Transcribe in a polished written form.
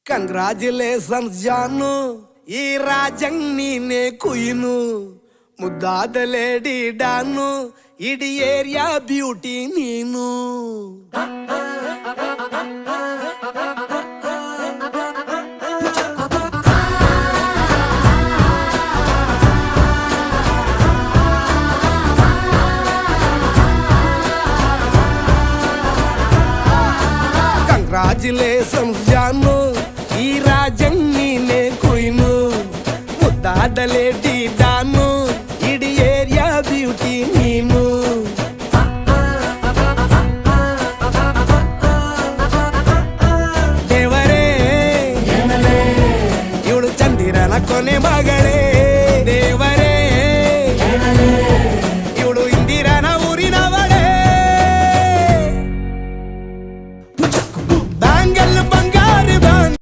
Congratulations ಜಾನು, ಈ ರಾಜಂಗ್ ನೀನೆ ಕುಯ್ನು, ಮುದ್ದಾದ ಲೇಡಿ ಡಾನು, ಇಡೀ ಏರಿಯಾ ಬ್ಯೂಟಿ ನೀನು. ಕಂಗ್ರಾಚುಲೇಷನ್ಸ್ ಜಾನು, ಈ ರಾಜಂಗ್ ನೀನೆ ಕುಯ್ನು, ಮುದ್ದಾದ ಲೇಡಿ ಡಾನು, ಇಡೀ ಏರಿಯಾ ಬ್ಯೂಟಿ ನೀನು. ದೇವರೇ ಇವಳು ಚಂದಿರನ ಕೊನೆ ಮಗಳೇ.